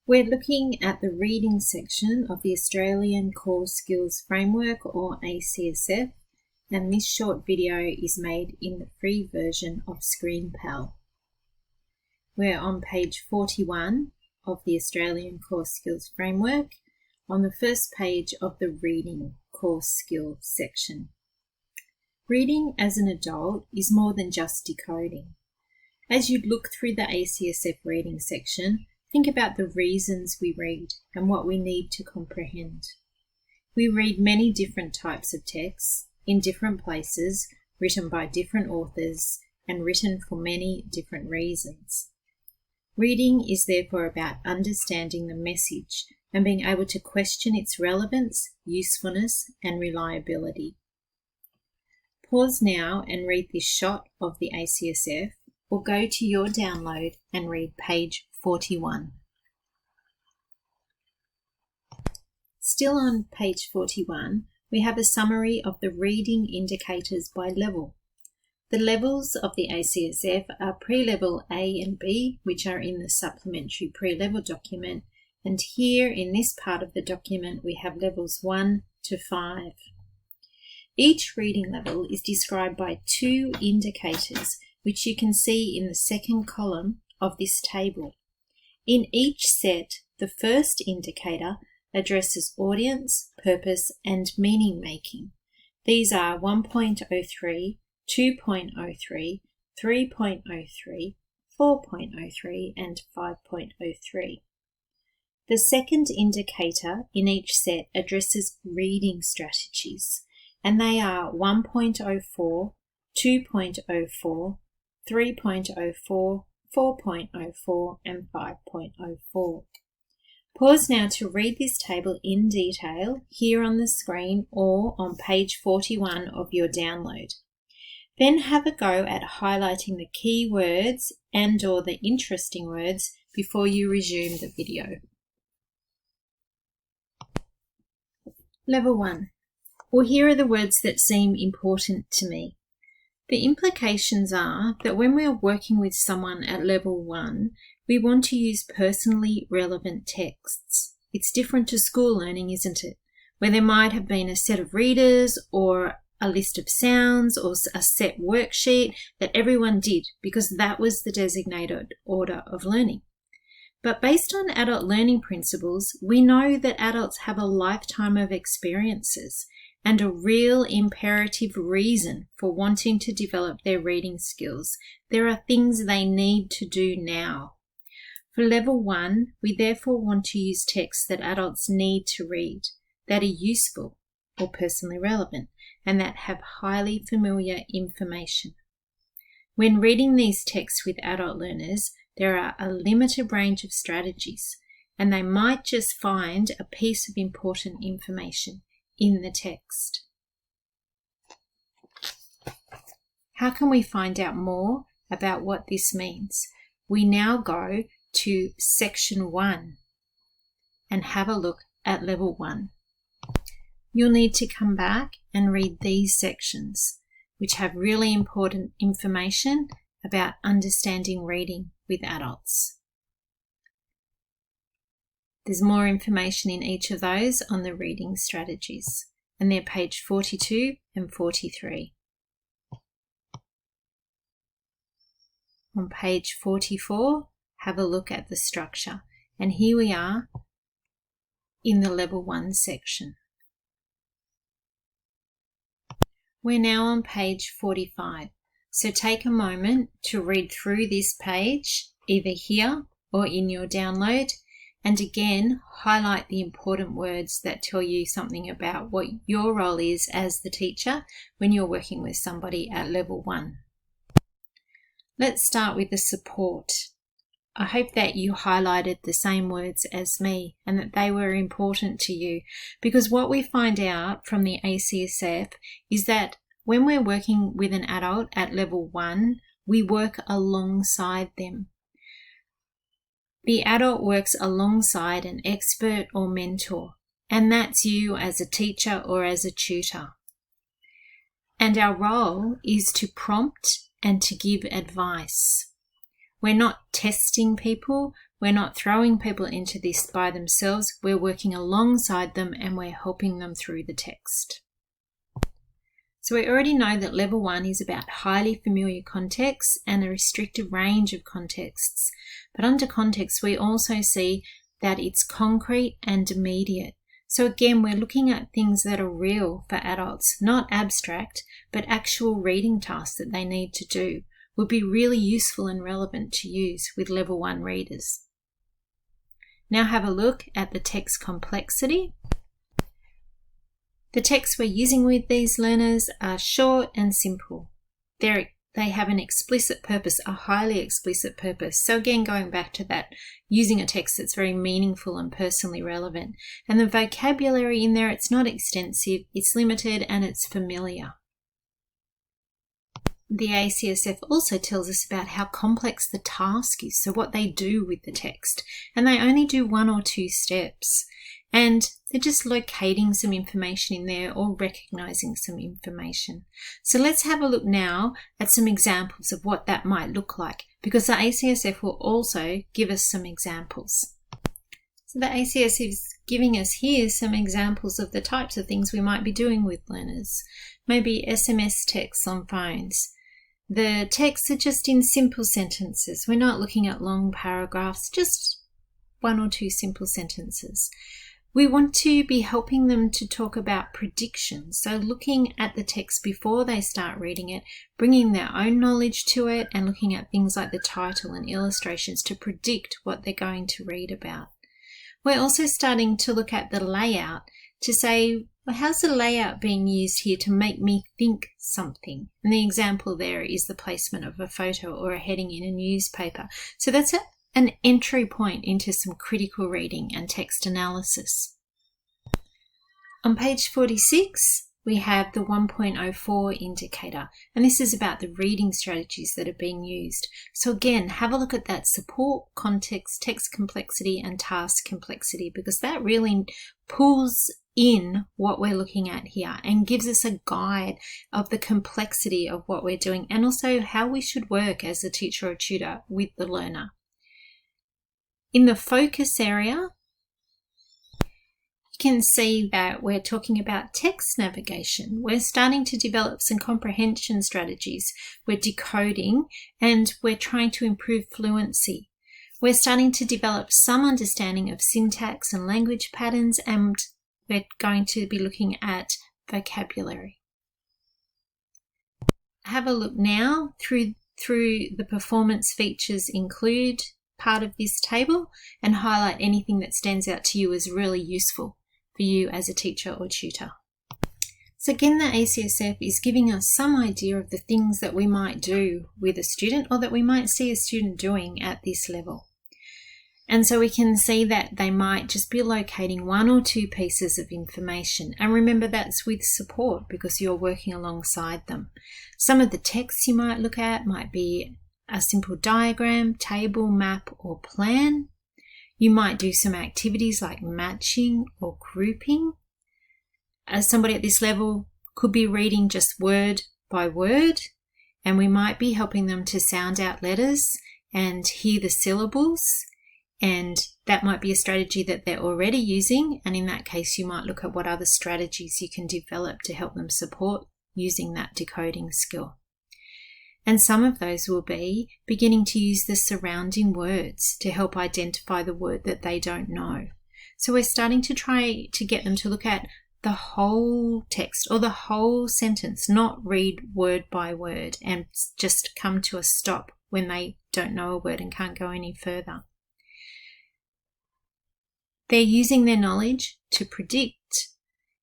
We're looking at the reading section of the Australian Core Skills Framework, or ACSF, and this short video is made in the free version of ScreenPal. We're on page 41 of the Australian Core Skills Framework, on the first page of the Reading Core Skills section. Reading as an adult is more than just decoding. As you look through the ACSF reading section, think about the reasons we read and what we need to comprehend. We read many different types of texts in different places, written by different authors and written for many different reasons. Reading is therefore about understanding the message and being able to question its relevance, usefulness, and reliability. Pause now and read this shot of the ACSF, or go to your download and read page 41. Still on page 41, we have a summary of the reading indicators by level. The levels of the ACSF are pre-level A and B, which are in the supplementary pre-level document, and here in this part of the document we have levels 1 to 5. Each reading level is described by two indicators, which you can see in the second column of this table. In each set, the first indicator addresses audience, purpose, and meaning making. These are 1.03, 2.03, 3.03, 4.03, and 5.03. The second indicator in each set addresses reading strategies, and they are 1.04, 2.04, 3.04, 4.04 and 5.04. Pause now to read this table in detail here on the screen or on page 41 of your download. Then have a go at highlighting the key words and/or the interesting words before you resume the video. Level 1. Well, here are the words that seem important to me. The implications are that when we are working with someone at level 1, we want to use personally relevant texts. It's different to school learning, isn't it? Where there might have been a set of readers or a list of sounds or a set worksheet that everyone did because that was the designated order of learning. But based on adult learning principles, we know that adults have a lifetime of experiences and a real imperative reason for wanting to develop their reading skills. There are things they need to do now. For level 1, we therefore want to use texts that adults need to read, that are useful or personally relevant, and that have highly familiar information. When reading these texts with adult learners, there are a limited range of strategies, and they might just find a piece of important information in the text. How can we find out more about what this means? We now go to section 1 and have a look at level 1. You'll need to come back and read these sections, which have really important information about understanding reading with adults. There's more information in each of those on the reading strategies, and they're page 42 and 43. On page 44, have a look at the structure, and here we are in the level 1 section. We're now on page 45, so take a moment to read through this page, either here or in your download, and again, highlight the important words that tell you something about what your role is as the teacher when you're working with somebody at level 1. Let's start with the support. I hope that you highlighted the same words as me and that they were important to you, because what we find out from the ACSF is that when we're working with an adult at level 1, we work alongside them. The adult works alongside an expert or mentor, and that's you as a teacher or as a tutor. And our role is to prompt and to give advice. We're not testing people, We're not throwing people into this by themselves. We're working alongside them and we're helping them through the text. So we already know that level 1 is about highly familiar contexts and a restricted range of contexts. But under context, we also see that it's concrete and immediate. So again, we're looking at things that are real for adults, not abstract, but actual reading tasks that they need to do would be really useful and relevant to use with level 1 readers. Now have a look at the text complexity. The texts we're using with these learners are short and simple. They have an explicit purpose, a highly explicit purpose. So again, going back to that, using a text that's very meaningful and personally relevant. And the vocabulary in there, it's not extensive, it's limited and it's familiar. The ACSF also tells us about how complex the task is, so what they do with the text. And they only do 1 or 2 steps. And they're just locating some information in there or recognizing some information. So let's have a look now at some examples of what that might look like, because the ACSF will also give us some examples. So the ACSF is giving us here some examples of the types of things we might be doing with learners. Maybe SMS texts on phones. The texts are just in simple sentences. We're not looking at long paragraphs, just 1 or 2 simple sentences. We want to be helping them to talk about predictions. So looking at the text before they start reading it, bringing their own knowledge to it and looking at things like the title and illustrations to predict what they're going to read about. We're also starting to look at the layout to say, well, how's the layout being used here to make me think something? And the example there is the placement of a photo or a heading in a newspaper. So that's an entry point into some critical reading and text analysis. On page 46, we have the 1.04 indicator, and this is about the reading strategies that are being used. So again, have a look at that support, context, text complexity, and task complexity, because that really pulls in what we're looking at here and gives us a guide of the complexity of what we're doing and also how we should work as a teacher or tutor with the learner. In the focus area, you can see that we're talking about text navigation. We're starting to develop some comprehension strategies. We're decoding and we're trying to improve fluency. We're starting to develop some understanding of syntax and language patterns, and we're going to be looking at vocabulary. Have a look now through the performance features include part of this table and highlight anything that stands out to you as really useful for you as a teacher or tutor. So again, the ACSF is giving us some idea of the things that we might do with a student or that we might see a student doing at this level. And so we can see that they might just be locating 1 or 2 pieces of information. And remember, that's with support because you're working alongside them. Some of the texts you might look at might be a simple diagram, table, map, or plan. You might do some activities like matching or grouping. As somebody at this level could be reading just word by word, and we might be helping them to sound out letters and hear the syllables. And that might be a strategy that they're already using. And in that case, you might look at what other strategies you can develop to help them support using that decoding skill. And some of those will be beginning to use the surrounding words to help identify the word that they don't know. So we're starting to try to get them to look at the whole text or the whole sentence, not read word by word and just come to a stop when they don't know a word and can't go any further. They're using their knowledge to predict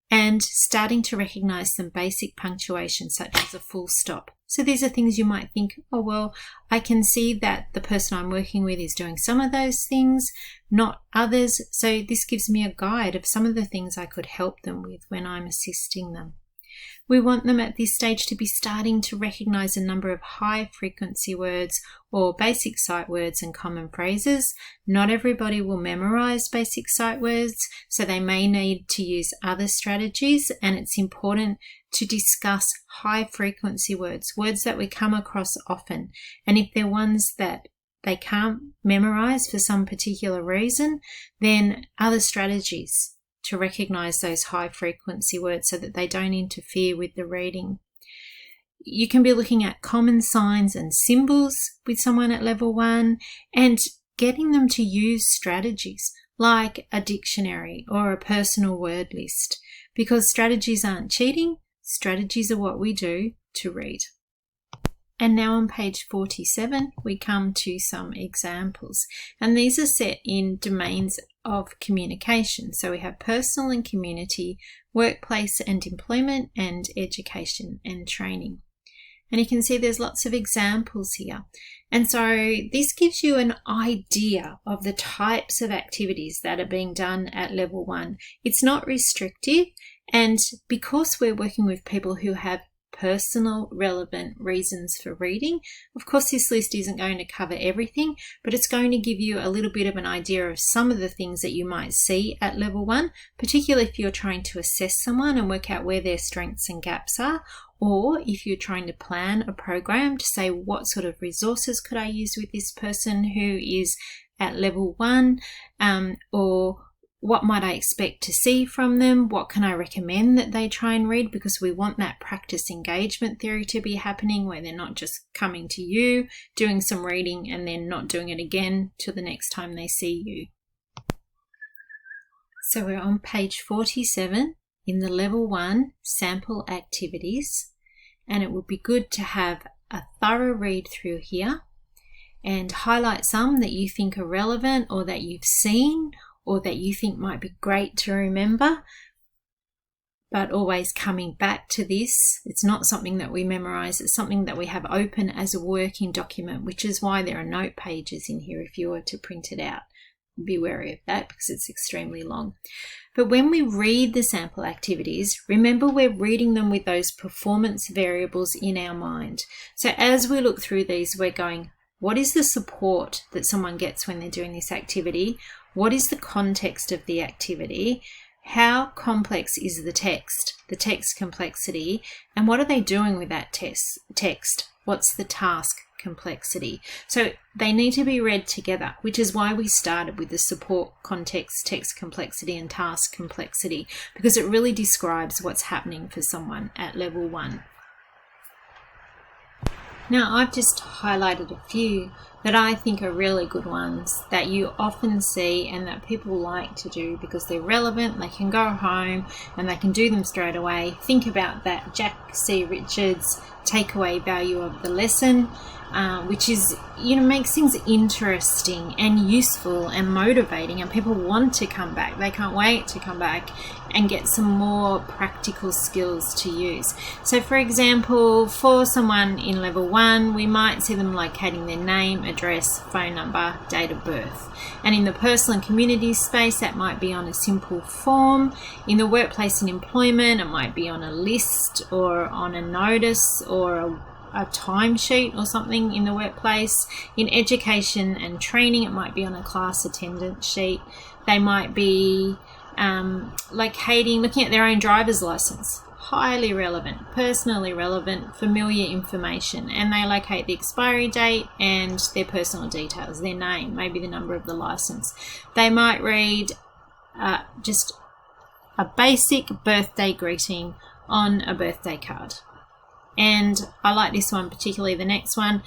and starting to recognize some basic punctuation such as a full stop. So these are things you might think, oh, well, I can see that the person I'm working with is doing some of those things, not others. So this gives me a guide of some of the things I could help them with when I'm assisting them. We want them at this stage to be starting to recognize a number of high frequency words or basic sight words and common phrases. Not everybody will memorize basic sight words, so they may need to use other strategies, and it's important to discuss high frequency words, words that we come across often. And if they're ones that they can't memorize for some particular reason, then other strategies to recognize those high frequency words so that they don't interfere with the reading. You can be looking at common signs and symbols with someone at level 1 and getting them to use strategies like a dictionary or a personal word list, because strategies aren't cheating, strategies are what we do to read. And now on page 47, we come to some examples. And these are set in domains of communication. So we have personal and community, workplace and employment, and education and training. And you can see there's lots of examples here. And so this gives you an idea of the types of activities that are being done at level 1. It's not restrictive, and because we're working with people who have personal relevant reasons for reading, of course this list isn't going to cover everything, but it's going to give you a little bit of an idea of some of the things that you might see at level 1, particularly if you're trying to assess someone and work out where their strengths and gaps are, or if you're trying to plan a program to say what sort of resources could I use with this person who is at level 1, or what might I expect to see from them? What can I recommend that they try and read? Because we want that practice engagement theory to be happening where they're not just coming to you, doing some reading and then not doing it again till the next time they see you. So we're on page 47 in the level 1 sample activities, and it would be good to have a thorough read through here and highlight some that you think are relevant or that you've seen or that you think might be great to remember, but always coming back to this. It's not something that we memorize, it's something that we have open as a working document, which is why there are note pages in here if you were to print it out. Be wary of that because it's extremely long. But when we read the sample activities, remember we're reading them with those performance variables in our mind. So as we look through these, we're going, what is the support that someone gets when they're doing this activity? What is the context of the activity? How complex is the text complexity, and what are they doing with that text? What's the task complexity? So they need to be read together, which is why we started with the support, context, text complexity, and task complexity, because it really describes what's happening for someone at level 1. Now, I've just highlighted a few that I think are really good ones that you often see and that people like to do because they're relevant, they can go home and they can do them straight away. Think about that Jack C. Richards takeaway value of the lesson, which is, makes things interesting and useful and motivating, and people want to come back. They can't wait to come back and get some more practical skills to use. So for example, for someone in level 1, we might see them locating their name, address, phone number, date of birth. And in the personal and community space, that might be on a simple form. In the workplace and employment, it might be on a list or on a notice or a timesheet or something in the workplace. In education and training, it might be on a class attendance sheet. They might be looking at their own driver's license. Highly relevant, personally relevant, familiar information, and they locate the expiry date and their personal details, their name, maybe the number of the license. They might read just a basic birthday greeting on a birthday card. And I like this one particularly. The next one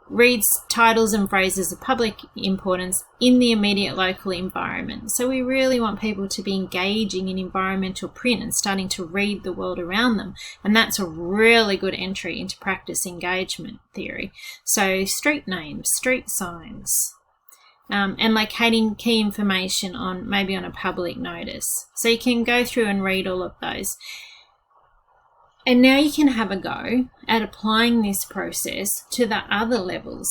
reads titles and phrases of public importance in the immediate local environment. So we really want people to be engaging in environmental print and starting to read the world around them. And that's a really good entry into practice engagement theory. So street names, street signs, and locating key information maybe on a public notice. So you can go through and read all of those. And now you can have a go at applying this process to the other levels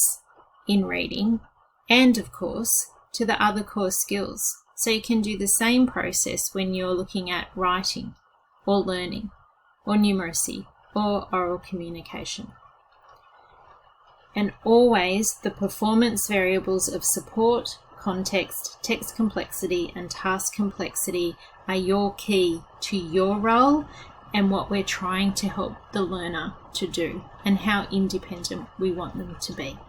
in reading and, of course, to the other core skills. So you can do the same process when you're looking at writing or learning or numeracy or oral communication. And always the performance variables of support, context, text complexity, and task complexity are your key to your role and what we're trying to help the learner to do and how independent we want them to be.